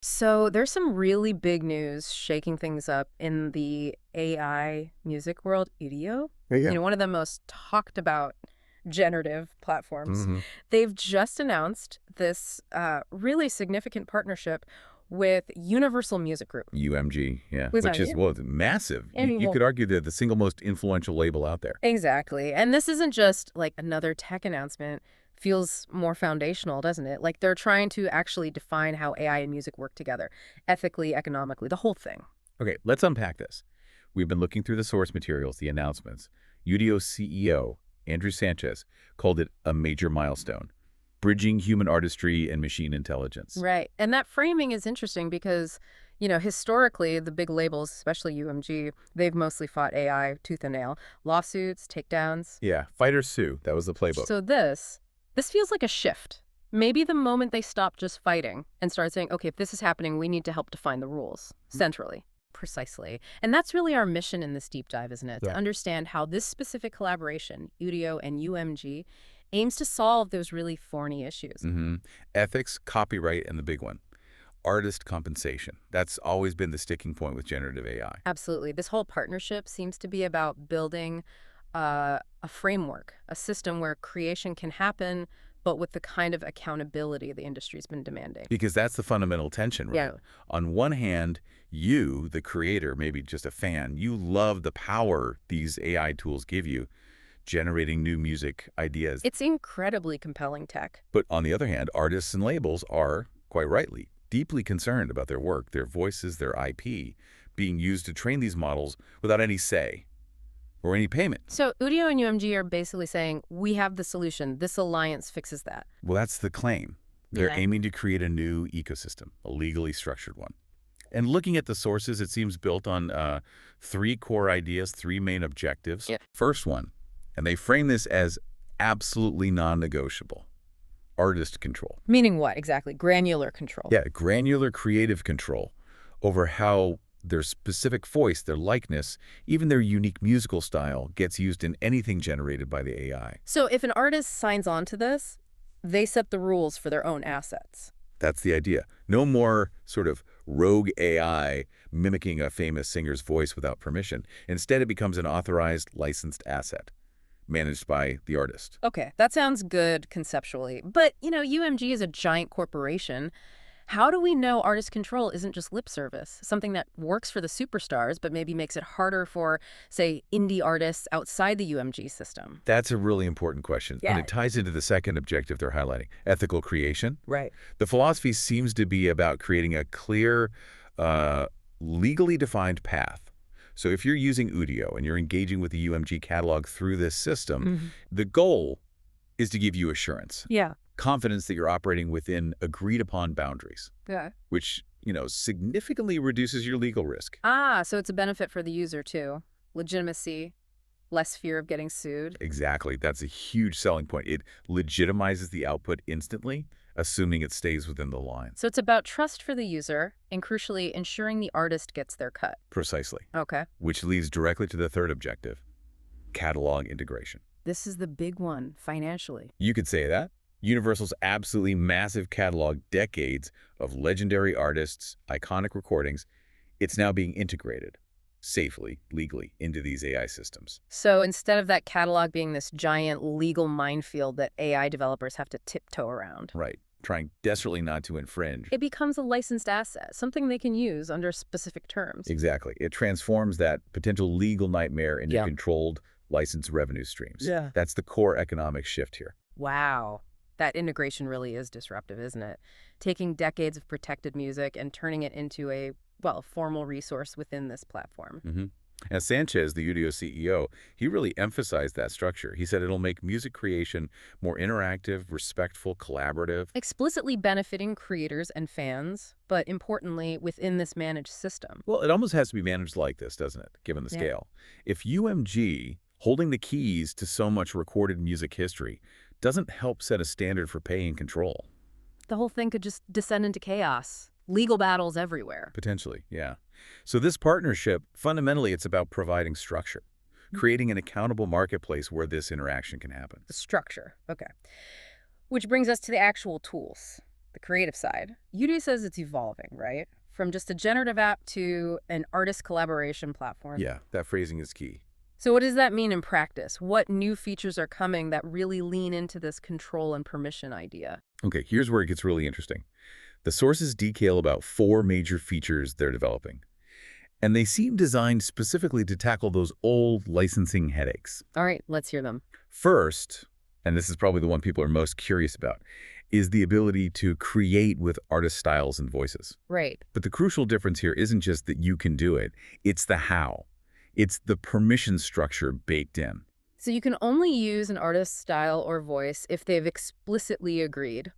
So there's some really big news shaking things up in the AI music world, Udio. Yeah, yeah. One of the most talked about generative platforms. hmm They've just announced this really significant partnership with Universal Music Group. UMG, yeah, Was which that is, it? well, massive. You Well, could argue they're the single most influential label out there. exactly. And this isn't just like another tech announcement. Feels more foundational, doesn't it? Like they're trying to actually define how AI and music work together, ethically, economically, the whole thing. Okay, let's unpack this. We've been looking through the source materials, the announcements. Udio's CEO, Andrew Sanchez, called it a major milestone, bridging human artistry and machine intelligence. Right. And that framing is interesting because, historically, the big labels, especially UMG, they've mostly fought AI tooth and nail, lawsuits, takedowns. Yeah, fight or sue. That was the playbook. So this feels like a shift. Maybe the moment they stop just fighting and start saying, okay, if this is happening, we need to help define the rules centrally. Precisely. And that's really our mission in this deep dive, isn't it? To Yeah. understand how this specific collaboration, Udio and UMG, aims to solve those really thorny issues. hmm Ethics, copyright, and the big one, artist compensation. That's always been the sticking point with generative AI. Absolutely. This whole partnership seems to be about building a framework, a system where creation can happen, but with the kind of accountability the industry's been demanding. Because that's the fundamental tension, right? Yeah. On one hand, you, the creator, maybe just a fan, you love the power these AI tools give you, generating new music ideas. It's incredibly compelling tech. But on the other hand, artists and labels are, quite rightly, deeply concerned about their work, their voices, their IP, being used to train these models without any say or any payment. So Udio and UMG are basically saying, we have the solution. This alliance fixes that. Well, that's the claim. They're Yeah. aiming to create a new ecosystem, a legally structured one. And looking at the sources, it seems built on three core ideas, three main objectives. Yeah. First one, and they frame this as absolutely non-negotiable, artist control. Meaning what exactly? Granular control. Yeah, granular creative control over how their specific voice, their likeness, even their unique musical style gets used in anything generated by the AI. So if an artist signs on to this, they set the rules for their own assets. That's the idea. No more sort of rogue AI mimicking a famous singer's voice without permission. Instead, it becomes an authorized, licensed asset managed by the artist. Okay, that sounds good conceptually. But, UMG is a giant corporation. How do we know artist control isn't just lip service, something that works for the superstars, but maybe makes it harder for, say, indie artists outside the UMG system? That's a really important question, and Yeah. it ties into the second objective they're highlighting, ethical creation. Right. The philosophy seems to be about creating a clear, legally defined path. So if you're using Udio and you're engaging with the UMG catalog through this system, the goal is to give you assurance, Yeah. confidence that you're operating within agreed-upon boundaries, Yeah. which, significantly reduces your legal risk. Ah, so it's a benefit for the user too. Legitimacy, less fear of getting sued. Exactly. That's a huge selling point. It legitimizes the output instantly, assuming it stays within the lines. So it's about trust for the user and, crucially, ensuring the artist gets their cut. Precisely. Okay. Which leads directly to the third objective, catalog integration. This is the big one financially. You could say that. Universal's absolutely massive catalog, decades of legendary artists, iconic recordings, it's now being integrated safely, legally, into these AI systems. So instead of that catalog being this giant legal minefield that AI developers have to tiptoe around, Right. Trying desperately not to infringe. it becomes a licensed asset, something they can use under specific terms. Exactly. It transforms that potential legal nightmare into Yeah. controlled licensed revenue streams. Yeah. That's the core economic shift here. Wow. That integration really is disruptive, isn't it? Taking decades of protected music and turning it into a, formal resource within this platform. And Sanchez, the Udio CEO, he really emphasized that structure. He said it'll make music creation more interactive, respectful, collaborative. Explicitly benefiting creators and fans, but importantly, within this managed system. Well, it almost has to be managed like this, doesn't it, given the Yeah. scale? If UMG, holding the keys to so much recorded music history, doesn't help set a standard for pay and control. The whole thing could just descend into chaos. Legal battles everywhere. Potentially, yeah. So this partnership, fundamentally, it's about providing structure, creating an accountable marketplace where this interaction can happen. The structure. Okay. Which brings us to the actual tools. the creative side. Udio says it's evolving, right? From just a generative app to an artist collaboration platform. Yeah, that phrasing is key. So what does that mean in practice? What new features are coming that really lean into this control and permission idea? Okay, here's where it gets really interesting. The sources detail about 4 major features they're developing, and they seem designed specifically to tackle those old licensing headaches. All right, let's hear them. First, and this is probably the one people are most curious about, is the ability to create with artist styles and voices. Right. But the crucial difference here isn't just that you can do it, it's the how. It's the permission structure baked in. So you can only use an artist's style or voice if they've explicitly agreed,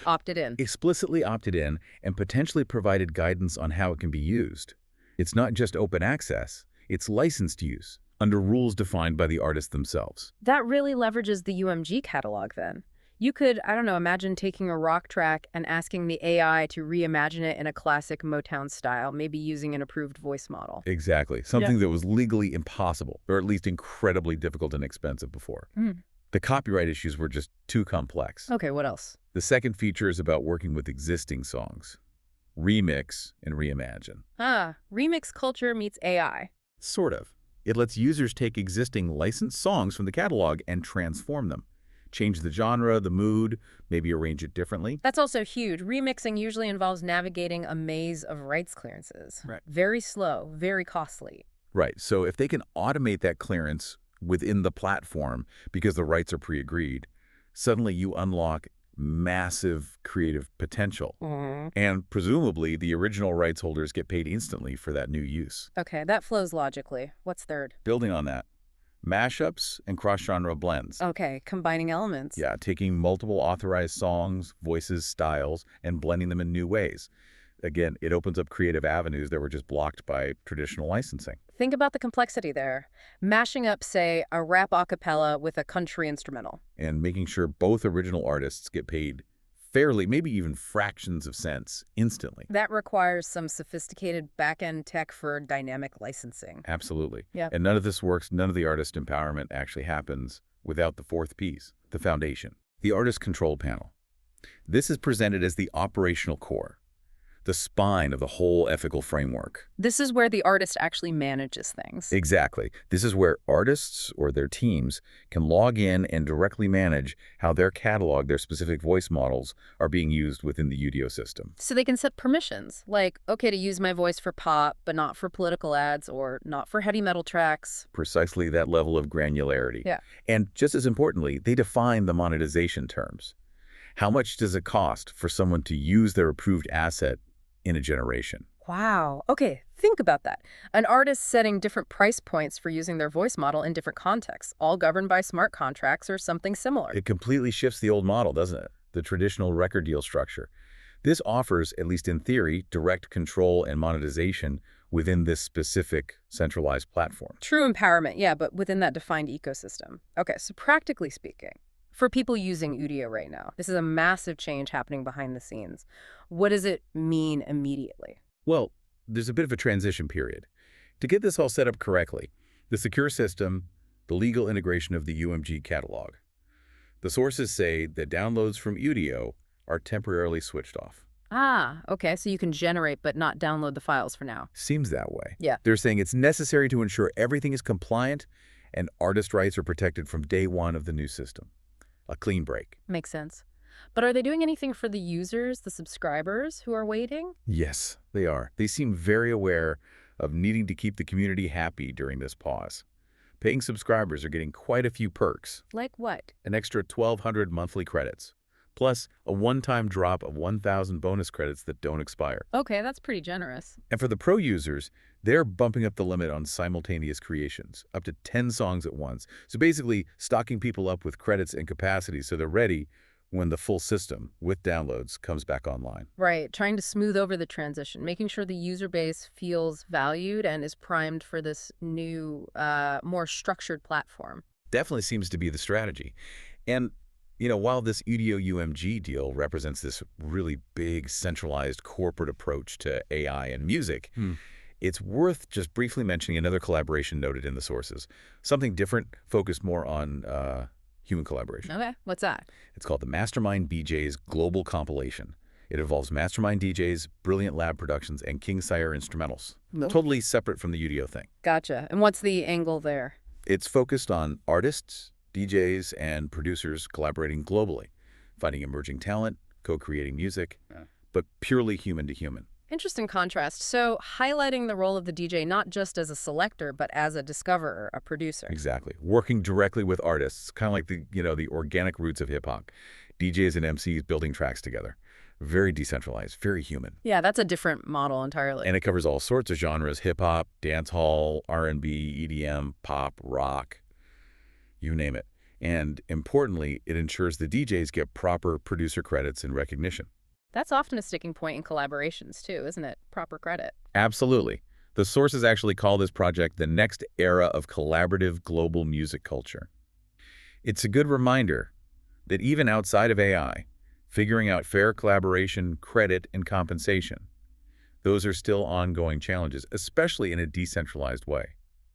opted in. Explicitly opted in and potentially provided guidance on how it can be used. It's not just open access, it's licensed use, under rules defined by the artists themselves. That really leverages the UMG catalog then. You could, I don't know, imagine taking a rock track and asking the AI to reimagine it in a classic Motown style, maybe using an approved voice model. Exactly. Something that was legally impossible, or at least incredibly difficult and expensive before. The copyright issues were just too complex. Okay, what else? The second feature is about working with existing songs. Remix and reimagine. Remix culture meets AI. Sort of. It lets users take existing licensed songs from the catalog and transform them. Change the genre, the mood, maybe arrange it differently. That's also huge. Remixing usually involves navigating a maze of rights clearances. Right. Very slow, very costly. Right. So if they can automate that clearance within the platform because the rights are pre-agreed, suddenly you unlock massive creative potential. And presumably, the original rights holders get paid instantly for that new use. Okay, that flows logically. What's third? Building on that, mashups and cross-genre blends. Okay, combining elements. Yeah, taking multiple authorized songs, voices, styles, and blending them in new ways. Again, it opens up creative avenues that were just blocked by traditional licensing. Think about the complexity there. Mashing up, say, a rap a cappella with a country instrumental. And making sure both original artists get paid fairly, maybe even fractions of cents, instantly. That requires some sophisticated back-end tech for dynamic licensing. Absolutely. Yeah. And none of this works, none of the artist empowerment actually happens without the fourth piece, the foundation, the artist control panel. This is presented as the operational core, the spine of the whole ethical framework. This is where the artist actually manages things. Exactly. This is where artists or their teams can log in and directly manage how their catalog, their specific voice models, are being used within the Udio system. So they can set permissions, like, okay, to use my voice for pop, but not for political ads or not for heavy metal tracks. Precisely that level of granularity. Yeah. And just as importantly, they define the monetization terms. How much does it cost for someone to use their approved asset in a generation? Wow. Okay, think about that. An artist setting different price points for using their voice model in different contexts, all governed by smart contracts or something similar. It completely shifts the old model, doesn't it? The traditional record deal structure. This offers, at least in theory, direct control and monetization within this specific centralized platform. True empowerment, yeah, but within that defined ecosystem. Okay, so practically speaking, for people using Udio right now, this is a massive change happening behind the scenes. What does it mean immediately? Well, there's a bit of a transition period. To get this all set up correctly, the secure system, the legal integration of the UMG catalog. The sources say that downloads from Udio are temporarily switched off. Okay, so you can generate but not download the files for now. Seems that way. Yeah. They're saying it's necessary to ensure everything is compliant and artist rights are protected from day one of the new system. A clean break. Makes sense. But are they doing anything for the users, the subscribers who are waiting? Yes, they are. They seem very aware of needing to keep the community happy during this pause. Paying subscribers are getting quite a few perks. Like what? An extra 1,200 monthly credits, plus a one-time drop of 1,000 bonus credits that don't expire. Okay, that's pretty generous. And for the pro users, they're bumping up the limit on simultaneous creations, up to 10 songs at once. So basically, stocking people up with credits and capacity so they're ready when the full system, with downloads, comes back online. Right, trying to smooth over the transition, making sure the user base feels valued and is primed for this new, more structured platform. Definitely seems to be the strategy. And, you know, while this Udio UMG deal represents this really big, centralized corporate approach to AI and music, it's worth just briefly mentioning another collaboration noted in the sources. Something different, focused more on human collaboration. Okay, what's that? It's called the Mastermind BJ's Global Compilation. It involves mastermind DJs, brilliant lab productions, and king-sire instrumentals. No. Totally separate from the Udio thing. Gotcha. And what's the angle there? It's focused on artists, DJs, and producers collaborating globally, finding emerging talent, co-creating music, but purely human to human. Interesting contrast. So highlighting the role of the DJ not just as a selector, but as a discoverer, a producer. Exactly. Working directly with artists, kind of like the organic roots of hip-hop. DJs and MCs building tracks together. Very decentralized, very human. Yeah, that's a different model entirely. And it covers all sorts of genres: hip-hop, dancehall, R&B, EDM, pop, rock, you name it. And importantly, it ensures the DJs get proper producer credits and recognition. That's often a sticking point in collaborations too, isn't it? Proper credit. Absolutely. The sources actually call this project the next era of collaborative global music culture. It's a good reminder that even outside of AI, figuring out fair collaboration, credit, and compensation, those are still ongoing challenges, especially in a decentralized way.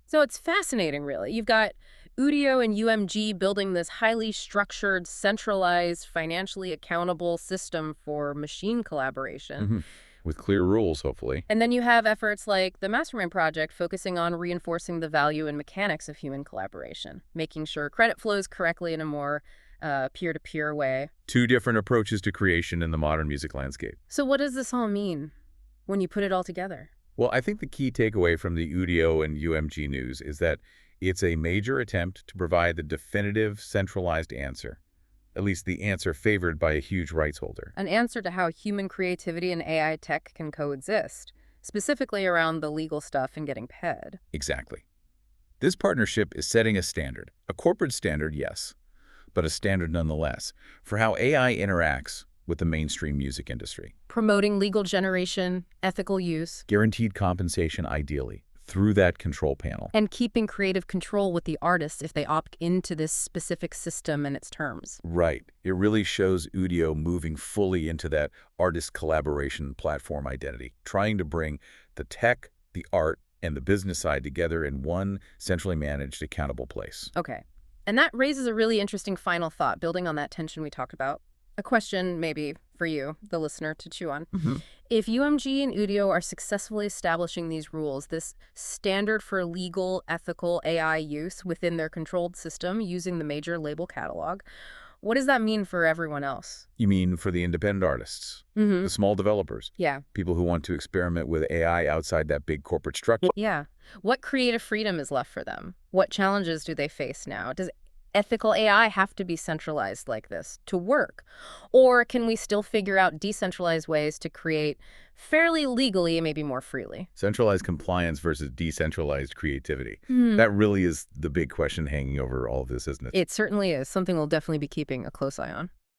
So it's fascinating, really. You've got Udio and UMG building this highly structured, centralized, financially accountable system for machine collaboration. With clear rules, hopefully. And then you have efforts like the Mastermind Project focusing on reinforcing the value and mechanics of human collaboration, making sure credit flows correctly in a more peer-to-peer way. Two different approaches to creation in the modern music landscape. So what does this all mean when you put it all together? Well, I think the key takeaway from the Udio and UMG news is that it's a major attempt to provide the definitive, centralized answer, at least the answer favored by a huge rights holder. An answer to how human creativity and AI tech can coexist, specifically around the legal stuff and getting paid. Exactly. This partnership is setting a standard, a corporate standard, yes, but a standard nonetheless, for how AI interacts with the mainstream music industry. Promoting legal generation, ethical use. Guaranteed compensation, ideally, through that control panel. And keeping creative control with the artists if they opt into this specific system and its terms. Right. It really shows Udio moving fully into that artist collaboration platform identity, trying to bring the tech, the art, and the business side together in one centrally managed, accountable place. Okay. And that raises a really interesting final thought, building on that tension we talked about. A question, maybe, for you, the listener, to chew on. If UMG and Udio are successfully establishing these rules, this standard for legal, ethical AI use within their controlled system using the major label catalog, what does that mean for everyone else? You mean for the independent artists, the small developers? Yeah. People who want to experiment with AI outside that big corporate structure? Yeah. What creative freedom is left for them? What challenges do they face now? Does ethical AI have to be centralized like this to work? Or can we still figure out decentralized ways to create fairly legally, maybe more freely? Centralized compliance versus decentralized creativity. That really is the big question hanging over all of this, isn't it? It certainly is. Something we'll definitely be keeping a close eye on.